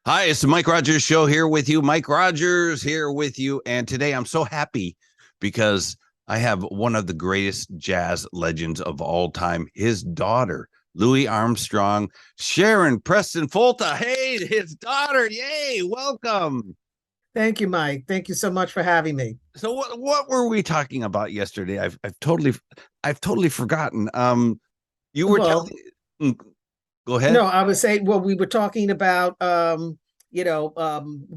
Hi, it's the Mike Rogers Show here with you. Mike Rogers here with you. And today I'm so happy because I have one of the greatest jazz legends of all time, his daughter, Louis Armstrong, Sharon Preston-Folta. Hey, his daughter. Yay. Welcome. Thank you, Mike. Thank you so much for having me. So what were we talking about yesterday? I've totally forgotten. You were telling. Go ahead. No, I would say, well, we were talking about,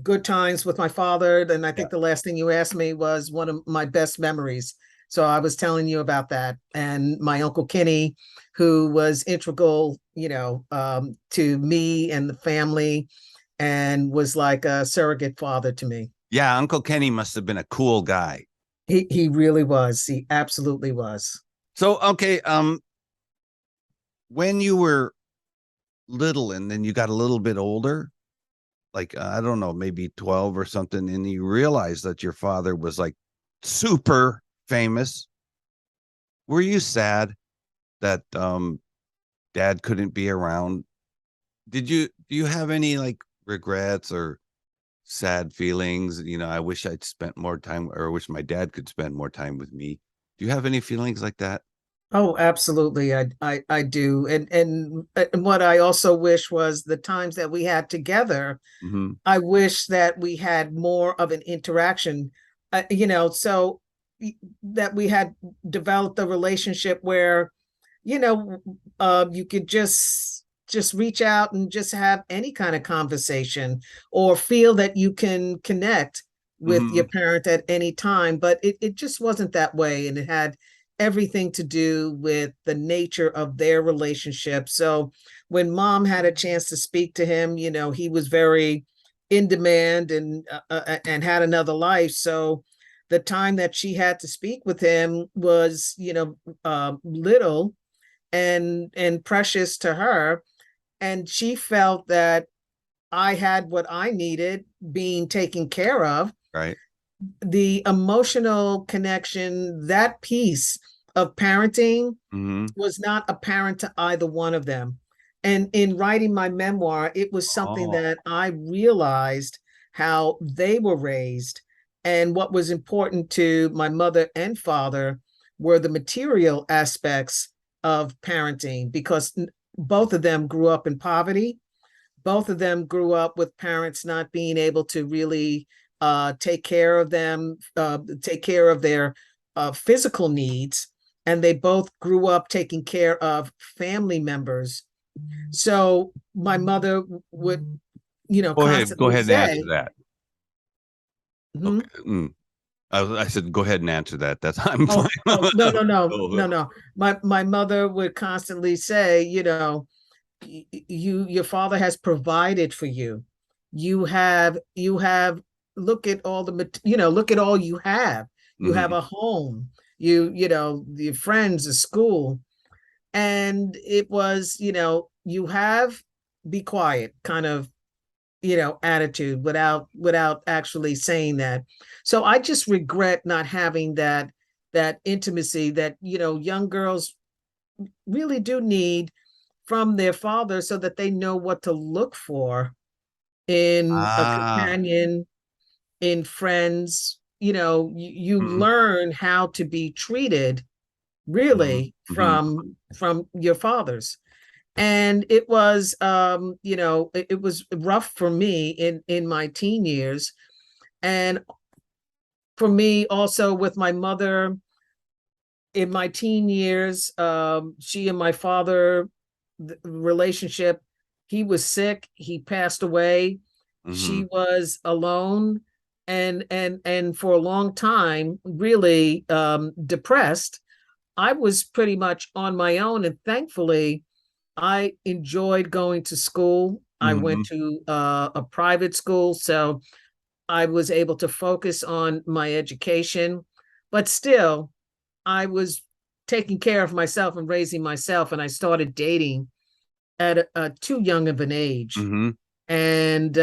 good times with my father. And I think the last thing you asked me was one of my best memories. So I was telling you about that. And my Uncle Kenny, who was integral, to me and the family and was like a surrogate father to me. Yeah, Uncle Kenny must have been a cool guy. He really was. He absolutely was. So, okay, when you were little and then you got a little bit older, like I don't know, maybe 12 or something, and you realized that your father was like super famous, were you sad that dad couldn't be around? Do you have any like regrets or sad feelings? I wish I'd spent more time, or I wish my dad could spend more time with me. Do you have any feelings like that? Oh, absolutely. I do. And what I also wish was the times that we had together. Mm-hmm. I wish that we had more of an interaction, so that we had developed a relationship where, you could just reach out and just have any kind of conversation or feel that you can connect with your parent at any time. But it just wasn't that way. And it had everything to do with the nature of their relationship. So when mom had a chance to speak to him, he was very in demand and had another life. So the time that she had to speak with him was, little and precious to her. And she felt that I had what I needed being taken care of. Right. The emotional connection, that piece of parenting was not apparent to either one of them. And in writing my memoir, it was something that I realized how they were raised. And what was important to my mother and father were the material aspects of parenting, because both of them grew up in poverty. Both of them grew up with parents not being able to really take care of them, take care of their physical needs. And they both grew up taking care of family members. So my mother would, Go ahead and answer that. Mm-hmm. Okay. I said, go ahead and answer that. That's I'm fine. No. My mother would constantly say, your father has provided for you. You have look at all look at all you have. You have a home, your friends, a school. And it was, you have, be quiet kind of, attitude without actually saying that. So I just regret not having that intimacy that, young girls really do need from their father, so that they know what to look for in a companion, in friends. You learn how to be treated really from your fathers. And it was it was rough for me in my teen years. And for me also with my mother in my teen years, she and my father, the relationship, he was sick, he passed away. She was alone and for a long time really depressed. I was pretty much on my own, and thankfully I enjoyed going to school. I went to a private school, so I was able to focus on my education, but still I was taking care of myself and raising myself. And I started dating at too young of an age, and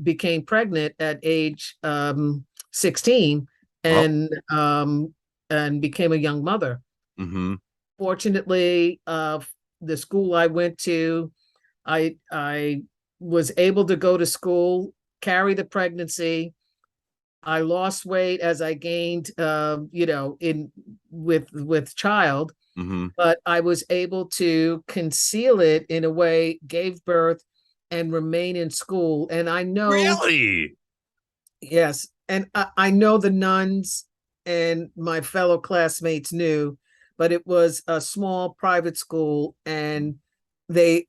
became pregnant at age 16, and became a young mother. Fortunately, the school I went to, I was able to go to school, carry the pregnancy. I lost weight as I gained, with child, but I was able to conceal it in a way, gave birth, and remain in school. And I know, really, yes, and I know the nuns and my fellow classmates knew, but it was a small private school, and they,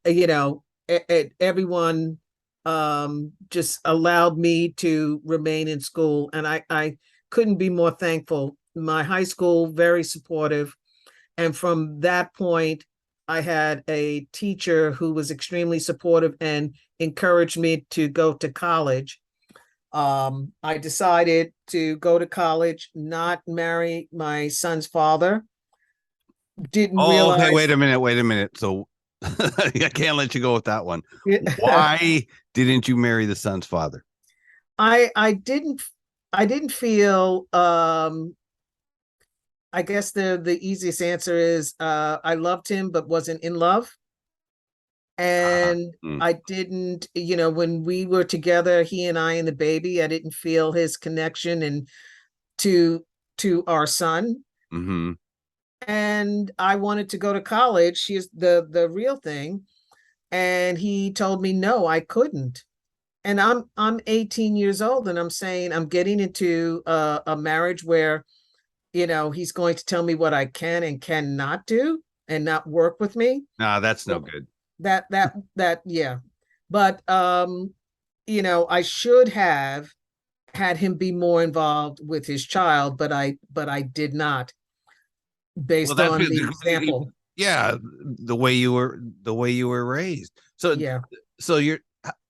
everyone just allowed me to remain in school, and I couldn't be more thankful. My high school, very supportive, and from that point, I had a teacher who was extremely supportive and encouraged me to go to college. I decided to go to college, not marry my son's father. Didn't realize. Okay, wait a minute. So I can't let you go with that one. Why didn't you marry the son's father? I didn't feel, I guess the easiest answer is I loved him but wasn't in love. And I didn't, when we were together, he and I and the baby, I didn't feel his connection and to our son. And I wanted to go to college. He's the real thing. And he told me, no, I couldn't. And I'm 18 years old, and I'm saying I'm getting into a marriage where, he's going to tell me what I can and cannot do and not work with me. No, that's no good. Yeah. But, I should have had him be more involved with his child, but I did not, based on the example. Yeah, the way you were raised. So yeah. So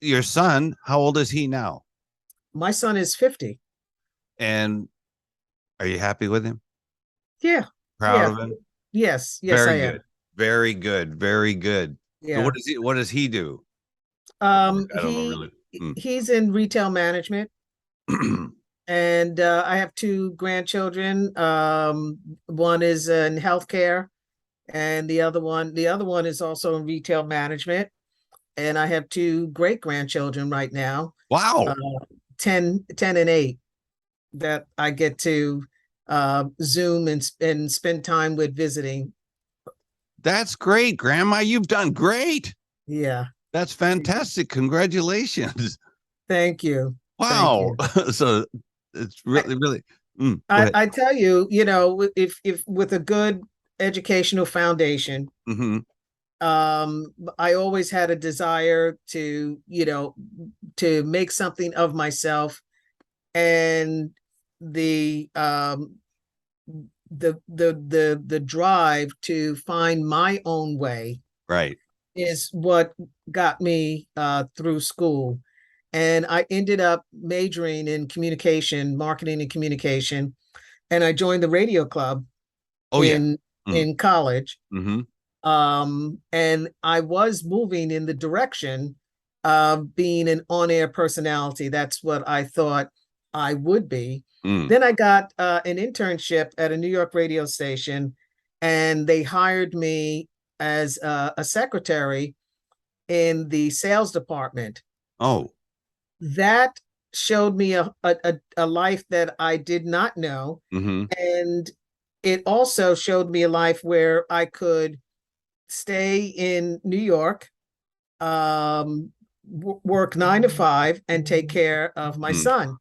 your son, how old is he now? My son is 50. And are you happy with him? Yeah. Proud of him? Yes, Very I good. am. Very good. Very good. Yeah. So what does he do? I don't know, really. He's in retail management. And I have two grandchildren. One is in healthcare, and the other one is also in retail management. And I have two great grandchildren right now. Wow. 10 and 8 that I get to Zoom and spend time with visiting. That's great, Grandma. You've done great. Yeah. That's fantastic. Congratulations. Thank you. Wow. Thank you. So it's really I tell you, if with a good educational foundation, I always had a desire to make something of myself, and the drive to find my own way, right, is what got me through school. And I ended up majoring in marketing and communication, and I joined the radio club in college. And I was moving in the direction of being an on-air personality. That's what I thought I would be. Then I got an internship at a New York radio station, and they hired me as a secretary in the sales department. Oh, that showed me a life that I did not know. And it also showed me a life where I could stay in New York, work 9 to 5, and take care of my son.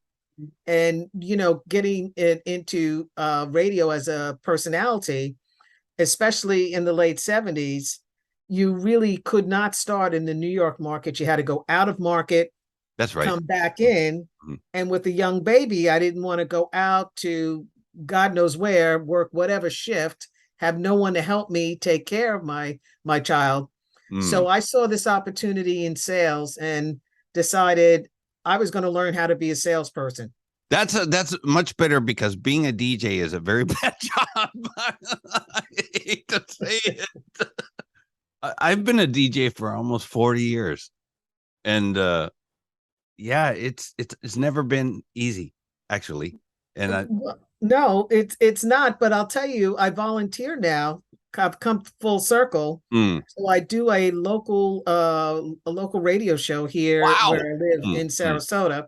And, getting into radio as a personality, especially in the late 70s, you really could not start in the New York market. You had to go out of market. That's right. Come back in. And with a young baby, I didn't want to go out to God knows where, work whatever shift, have no one to help me take care of my child. So I saw this opportunity in sales and decided I was going to learn how to be a salesperson. That's much better, because being a DJ is a very bad job. I hate to say it. I've been a DJ for almost 40 years, and yeah, it's never been easy, actually. And no, it's not. But I'll tell you, I volunteer now I've come full circle. Mm. So I do a local radio show here where I live in Sarasota.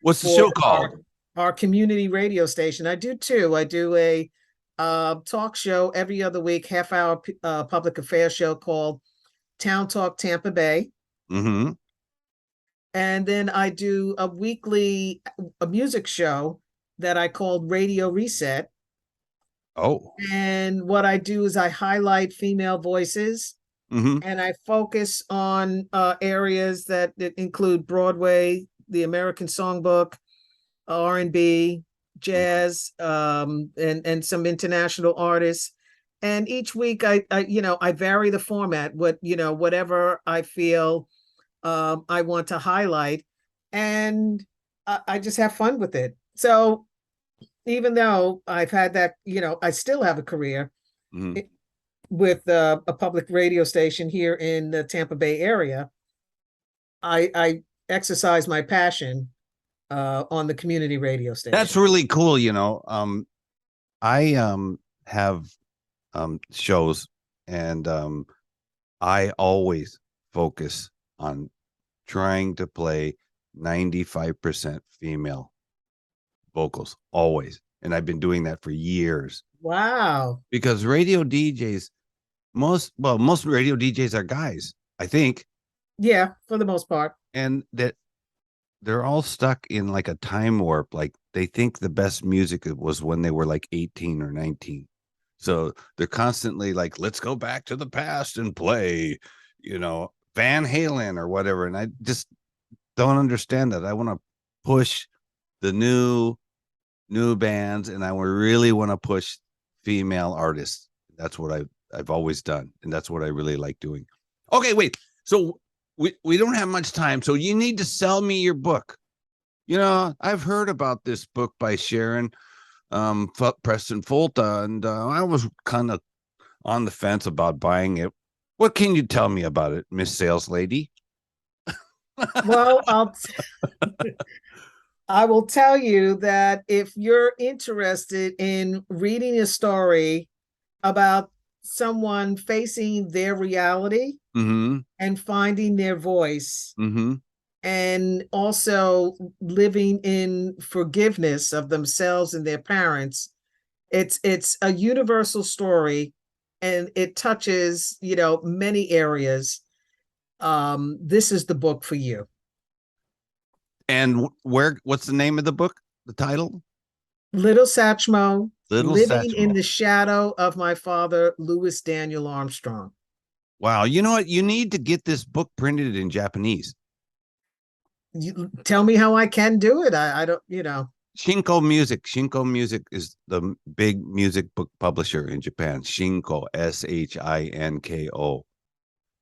What's the show called? Our community radio station. I do two. I do a talk show every other week, half-hour public affairs show called Town Talk Tampa Bay. Mm-hmm. And then I do a weekly music show that I called Radio Reset. Oh. And what I do is I highlight female voices, and I focus on areas that include Broadway, the American Songbook, R&B, jazz, and some international artists. And each week I vary the format, whatever I feel I want to highlight, and I just have fun with it. So even though I've had that, I still have a career with a public radio station here in the Tampa Bay area. I exercise my passion on the community radio station. That's really cool. I have shows, and I always focus on trying to play 95% female vocals, always. And I've been doing that for years. Wow. Because radio DJs, most radio DJs are guys, I think. Yeah, for the most part. And that they're all stuck in like a time warp. Like they think the best music was when they were like 18 or 19. So they're constantly like, let's go back to the past and play, Van Halen or whatever. And I just don't understand that. I want to push the new bands, and I really want to push female artists. That's what I've always done, and that's what I really like doing. Okay, wait. So we don't have much time, so you need to sell me your book. I've heard about this book by Sharon Preston-Folta, and I was kind of on the fence about buying it. What can you tell me about it, Miss Sales Lady? Well, I will tell you that if you're interested in reading a story about someone facing their reality and finding their voice, and also living in forgiveness of themselves and their parents, it's a universal story, and it touches, many areas. This is the book for you. And what's the name of the book? The title? LittleSatchmo, Living Satchmo. in the Shadow of My Father, Louis Daniel Armstrong. Wow. You know what? You need to get this book printed in Japanese. You tell me how I can do it. I don't, Shinko Music. Shinko Music is the big music book publisher in Japan. Shinko, Shinko.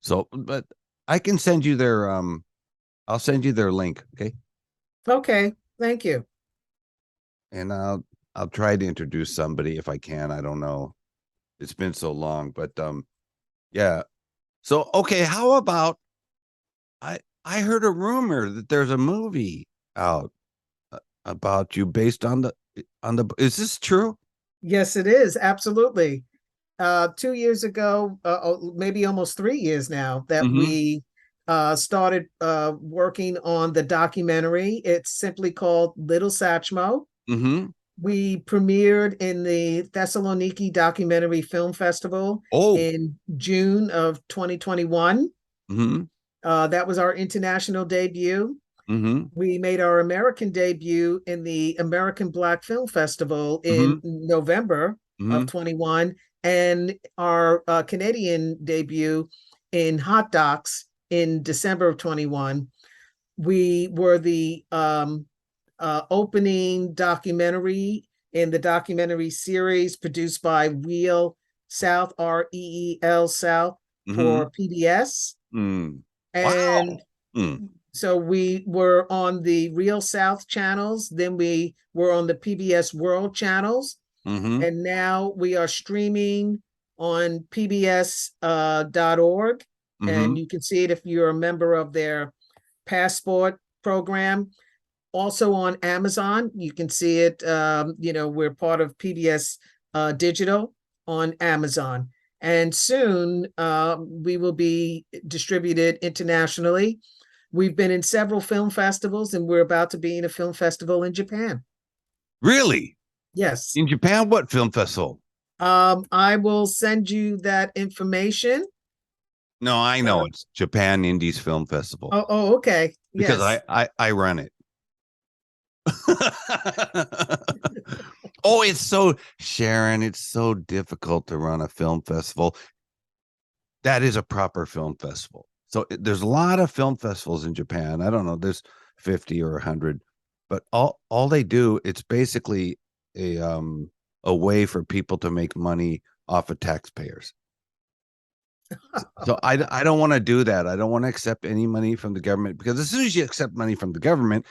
So, but I can send you their, I'll send you their link. Okay. Okay. Thank you. And I'll try to introduce somebody if I can. I don't know. It's been so long, but yeah. So, okay. How about, I heard a rumor that there's a movie out about you based on the, is this true? Yes, it is. Absolutely. 2 years ago, maybe almost 3 years now, that we started working on the documentary. It's simply called LittleSatchmo. We premiered in the Thessaloniki Documentary Film Festival in June of 2021. That was our international debut. We made our American debut in the American Black Film Festival in November of 21, and our Canadian debut in Hot Docs in December of 21. We were the opening documentary in the documentary series produced by Reel South, REEL South, for PBS. And so we were on the Reel South channels, then we were on the PBS World channels, and now we are streaming on pbs.org, and you can see it if you're a member of their Passport program. Also on Amazon, you can see it. We're part of PBS Digital on Amazon. And soon we will be distributed internationally. We've been in several film festivals, and we're about to be in a film festival in Japan. Really? Yes. In Japan, what film festival? I will send you that information. No, I know it's Japan Indies Film Festival. Oh, okay. Because yes. I run it. Oh, it's so, Sharon, it's so difficult to run a film festival. That is a proper film festival. So there's a lot of film festivals in Japan. I don't know, there's 50 or 100, but all they do, it's basically a way for people to make money off of taxpayers. So I don't want to do that. I don't want to accept any money from the government, because as soon as you accept money from the government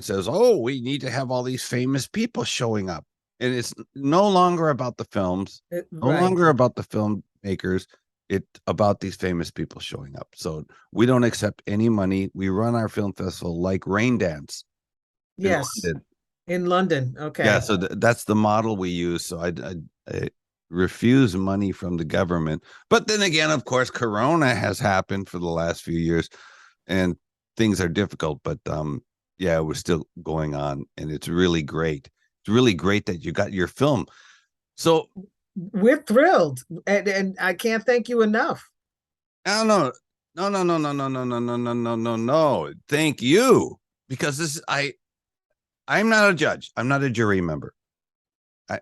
says, oh, we need to have all these famous people showing up. And it's no longer about the films, no longer about the filmmakers. It's about these famous people showing up. So we don't accept any money. We run our film festival like Rain Dance. Yes. In London. Okay. Yeah. So that's the model we use. So I refuse money from the government. But then again, of course, Corona has happened for the last few years and things are difficult. But yeah, we're still going on, and it's really great. It's really great that you got your film. So we're thrilled, and I can't thank you enough. No. Thank you, because this I'm not a judge. I'm not a jury member.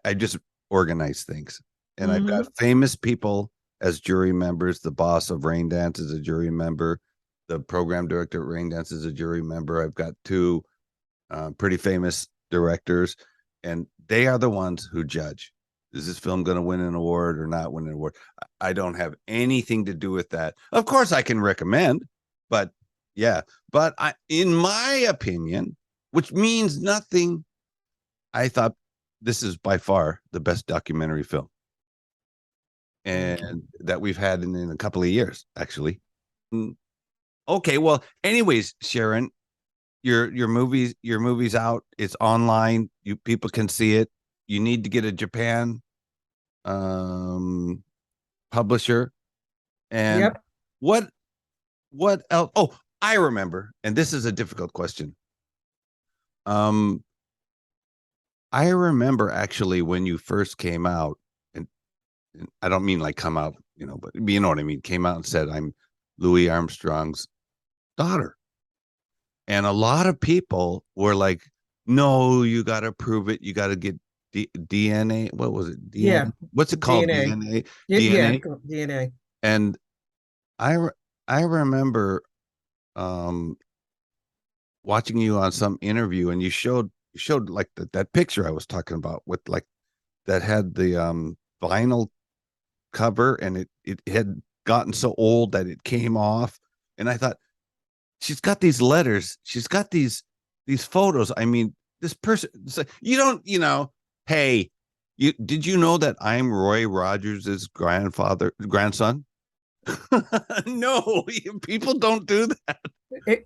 I just organize things, and I've got famous people as jury members. The boss of Rain Dance is a jury member. The program director at Rain Dance is a jury member. I've got two pretty famous directors, and they are the ones who judge. Is this film going to win an award or not win an award? I don't have anything to do with that. Of course, I can recommend, but yeah. But in my opinion, which means nothing, I thought this is by far the best documentary film, and that we've had in a couple of years, actually. Okay, well, anyways, Sharon, your movie's out. It's online. People can see it. You need to get a Japan publisher. And what else? Oh, I remember, and this is a difficult question. I remember actually when you first came out, and I don't mean like come out, but you know what I mean, came out and said, I'm Louis Armstrong's daughter. And a lot of people were like, no, you got to prove it. You got to get DNA. What was it? DNA? Yeah. What's it called? DNA. DNA. Yeah, DNA. And I remember watching you on some interview, and you showed like that picture I was talking about, with like that had the vinyl cover, and it had gotten so old that it came off. And I thought, she's got these letters, she's got these photos. I mean, this person, hey, did you know that I'm Roy Rogers' grandson? No, people don't do that.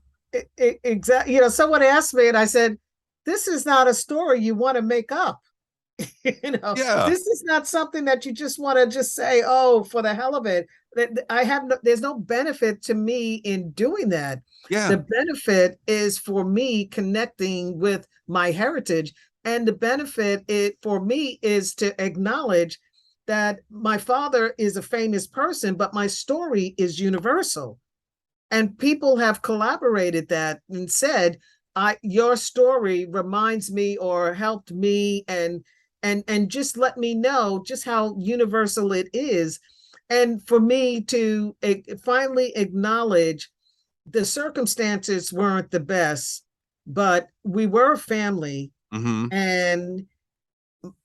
Exactly. Someone asked me, and I said, this is not a story you want to make up. This is not something that you just want to just say, oh, for the hell of it. There's no benefit to me in doing that. Yeah. The benefit is for me connecting with my heritage, and the benefit for me is to acknowledge that my father is a famous person, but my story is universal. And people have collaborated that and said, your story reminds me or helped me, and just let me know just how universal it is. And for me to finally acknowledge the circumstances weren't the best, but we were family. And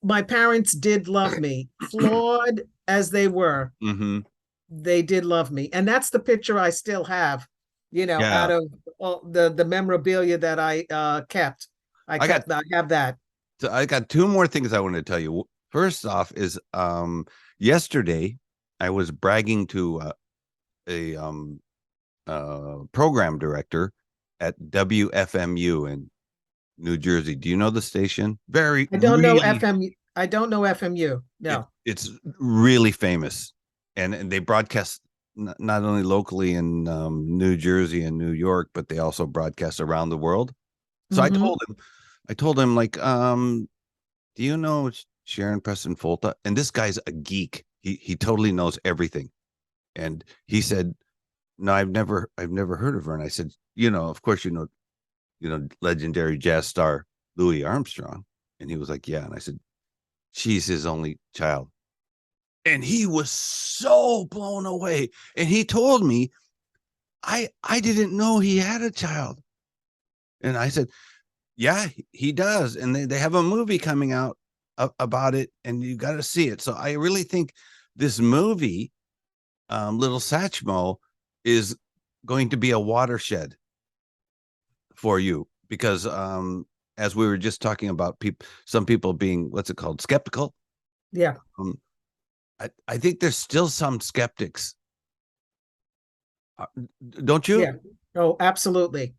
my parents did love me, flawed as they were. They did love me. And that's the picture I still have, out of all the memorabilia that I kept. I have that. So I got two more things I want to tell you. First off is yesterday I was bragging to a program director at WFMU in New Jersey. Do you know the station? I don't know FMU. I don't know FMU. No. It's really famous. and they broadcast not only locally in New Jersey and New York, but they also broadcast around the world. So I told him like, do you know Sharon Preston-Folta? And this guy's a geek. He totally knows everything. And he said, no, I've never heard of her. And I said, of course, legendary jazz star Louis Armstrong. And he was like, yeah. And I said, she's his only child. And he was so blown away. And he told me, I didn't know he had a child. And I said, yeah, he does. And they have a movie coming out about it, and you got to see it. So I really think this movie, LittleSatchmo, is going to be a watershed for you, because as we were just talking about some people being, what's it called, skeptical. Yeah. I think there's still some skeptics. Don't you? Yeah. Oh, absolutely.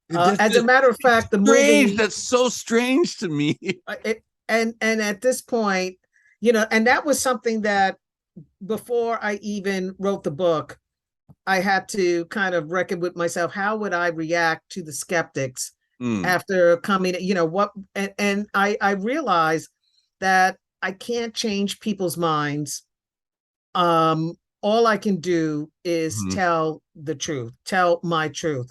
As a matter of fact, the movie, that's so strange to me. And at this point, and that was something that before I even wrote the book, I had to kind of reckon with myself, how would I react to the skeptics after coming, and I realized that I can't change people's minds. All I can do is tell the truth, tell my truth.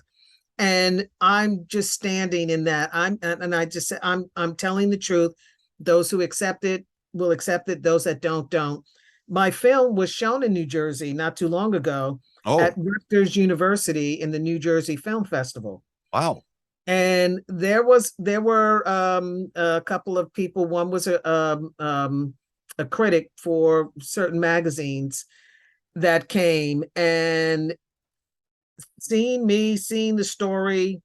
And I'm just standing in that. I'm telling the truth. Those who accept it will accept it. Those that don't. My film was shown in New Jersey not too long ago at Rutgers University in the New Jersey Film Festival. Wow. And there were a couple of people. One was a critic for certain magazines that came, and seeing the story,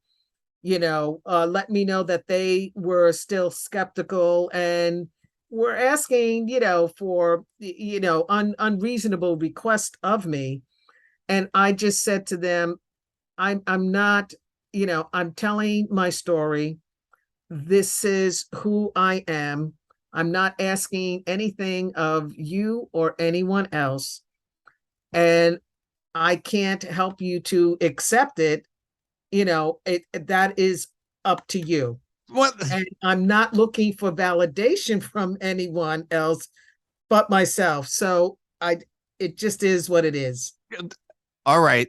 let me know that they were still skeptical and were asking, for, unreasonable request of me. And I just said to them, I'm not, I'm telling my story. This is who I am. I'm not asking anything of you or anyone else. And I can't help you to accept it. That is up to you. What? And I'm not looking for validation from anyone else but myself. So it just is what it is. All right.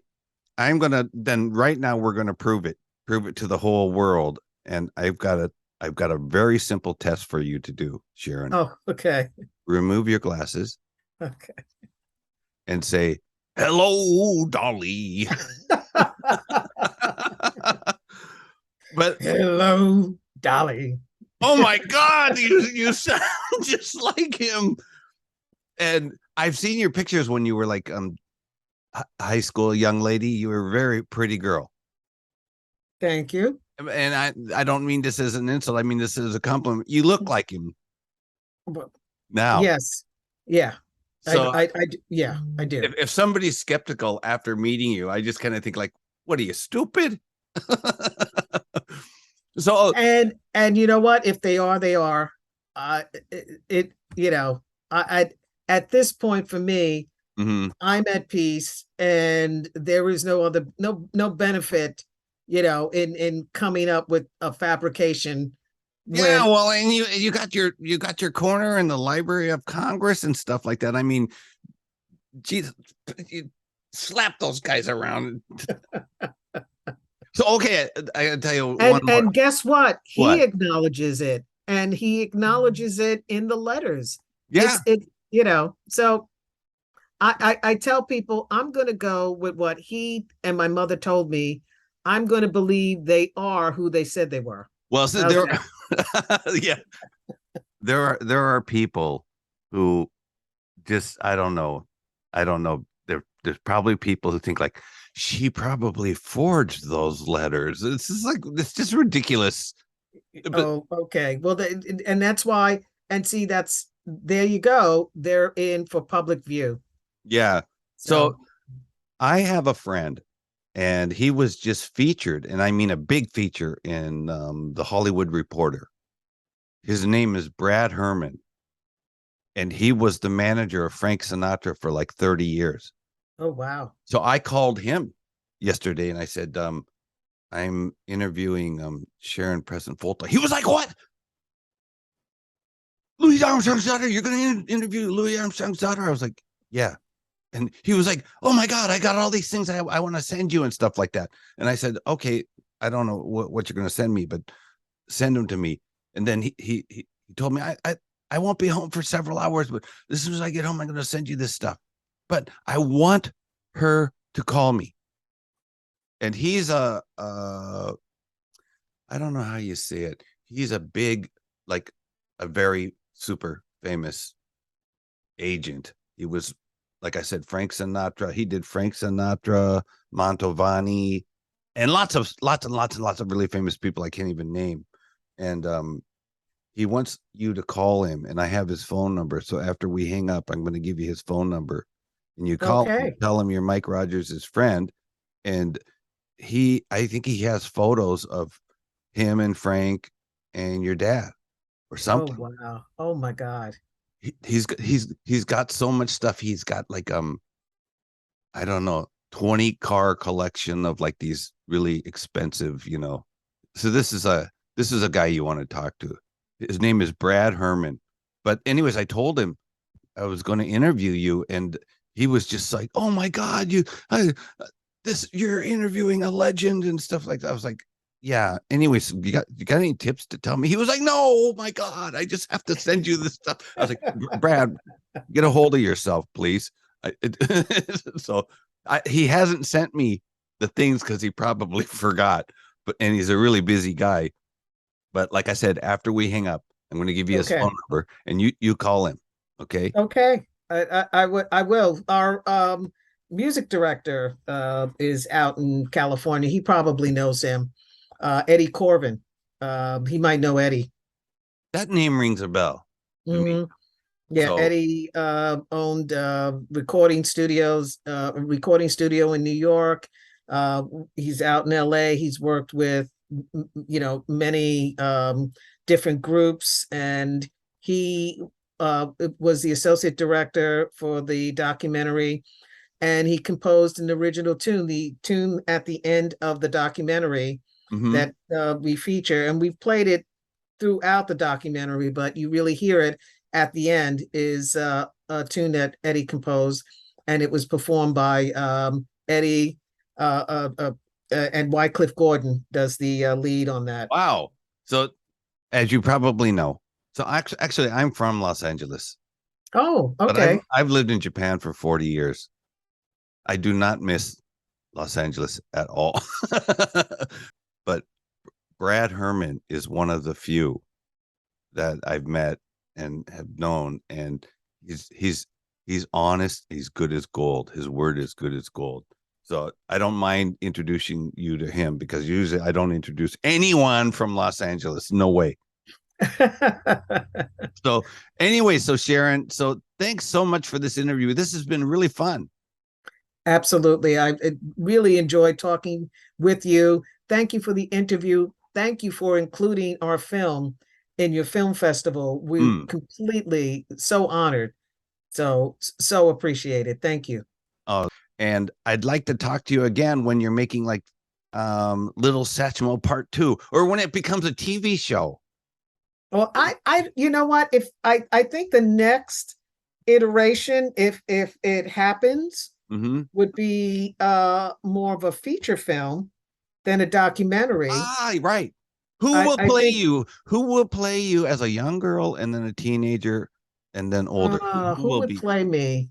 Right now we're going to prove it to the whole world. And I've got a very simple test for you to do, Sharon. Oh, okay. Remove your glasses. Okay. And say, hello, Dolly. But hello, Dolly. Oh my God, you sound just like him. And I've seen your pictures when you were like high school young lady. You were a very pretty girl. Thank you. And I don't mean this as an insult. I mean this as a compliment. You look like him now. Yes. Yeah. So I do. If somebody's skeptical after meeting you, I just kind of think like, what are you, stupid? So and you know what? If they are, they are. At this point for me, I'm at peace, and there is no benefit, in coming up with a fabrication. Yeah, well, and you got your corner in the Library of Congress and stuff like that. I mean, geez, you slap those guys around. So okay, I tell you one more. And guess what? He acknowledges it, and he acknowledges it in the letters. Yeah, So I tell people I'm going to go with what he and my mother told me. I'm going to believe they are who they said they were. Well, so there are people who just I don't know. There's probably people who think like she probably forged those letters. It's just ridiculous. Oh, okay. Well, and that's why. And see, there you go. They're in for public view. Yeah. So I have a friend, and he was just featured, and I mean a big feature in the Hollywood Reporter. His name is Brad Herman. and he was the manager of Frank Sinatra for like 30 years. Oh, wow. So I called him yesterday and I said, I'm interviewing Sharon Preston-Folta. He was like, what? Louis Armstrong's daughter? You're going to interview Louis Armstrong's daughter? I was like, yeah. And he was like, oh my God, I got all these things I want to send you and stuff like that. And I said, okay, I don't know what you're going to send me, but send them to me. And then he told me, I won't be home for several hours, but as soon as I get home, I'm going to send you this stuff. But I want her to call me. And he's I don't know how you say it. He's a big, like a very super famous agent. He was, like I said, Frank Sinatra. He did Frank Sinatra, Mantovani, and lots and lots of really famous people I can't even name. And he wants you to call him, and I have his phone number. So after we hang up, I'm going to give you his phone number, and you call him, tell him you're Mike Rogers' friend, and I think he has photos of him and Frank and your dad or something. Oh, wow. Oh my God. He's got so much stuff. He's got like I don't know, 20 car collection of like these really expensive, So this is a guy you want to talk to. His name is Brad Herman. But anyways, I told him I was going to interview you, and he was just like, "Oh my God, you're interviewing a legend and stuff like that." I was like, yeah. Anyways, you got any tips to tell me? He was like, no, oh my God, I just have to send you this stuff. I was like, Brad, get a hold of yourself, please. He hasn't sent me the things because he probably forgot, and he's a really busy guy. But like I said, after we hang up, I'm going to give you his phone number, and you call him. Okay. Okay. I will. Our music director is out in California. He probably knows him. Eddie Corbin. He might know Eddie. That name rings a bell. Mm-hmm. Yeah, so, Eddie owned recording studio in New York. He's out in LA. He's worked with many different groups, and he was the associate director for the documentary, and he composed an original tune, the tune at the end of the documentary that we feature, and we've played it throughout the documentary, but you really hear it at the end is a tune that Eddie composed, and it was performed by Eddie and Wycliffe Gordon does the lead on that. Wow. So as you probably know, so actually I'm from Los Angeles. Oh, okay. But I've lived in Japan for 40 years. I do not miss Los Angeles at all. But Brad Herman is one of the few that I've met and have known, and he's honest. He's good as gold. His word is good as gold. So I don't mind introducing you to him, because usually I don't introduce anyone from Los Angeles. No way. So anyway, so Sharon, so thanks so much for this interview. This has been really fun. Absolutely. I really enjoyed talking with you. Thank you for the interview. Thank you for including our film in your film festival. We completely so honored. So appreciate it. Thank you. Oh, and I'd like to talk to you again when you're making like LittleSatchmo Part 2, or when it becomes a TV show. Well, I you know what? If I think the next iteration, if it happens, would be more of a feature film than a documentary. Ah, right. Who will play you? Who will play you as a young girl, and then a teenager, and then older? Who would play me?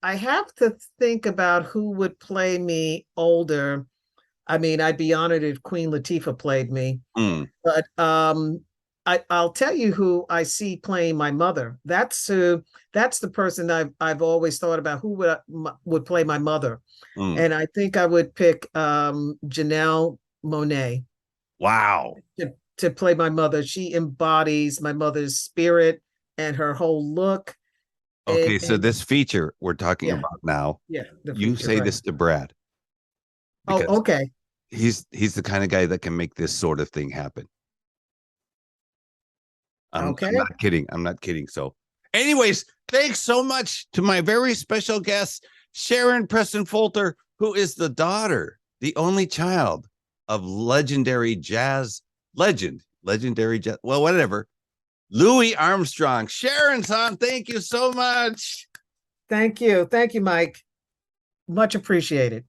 I have to think about who would play me older. I mean, I'd be honored if Queen Latifah played me. But I'll tell you who I see playing my mother. That's the person I've always thought about who would play my mother. And I think I would pick Janelle Monáe. Wow. To play my mother. She embodies my mother's spirit and her whole look. Okay, so this feature we're talking about now. Yeah. You say this to Brad. Oh, okay. He's the kind of guy that can make this sort of thing happen. I'm not kidding. I'm not kidding. So anyways, thanks so much to my very special guest, Sharon Preston-Folta, who is the daughter, the only child of legendary jazz legend, well, whatever, Louis Armstrong. Sharon-san, thank you so much. Thank you. Thank you, Mike. Much appreciated.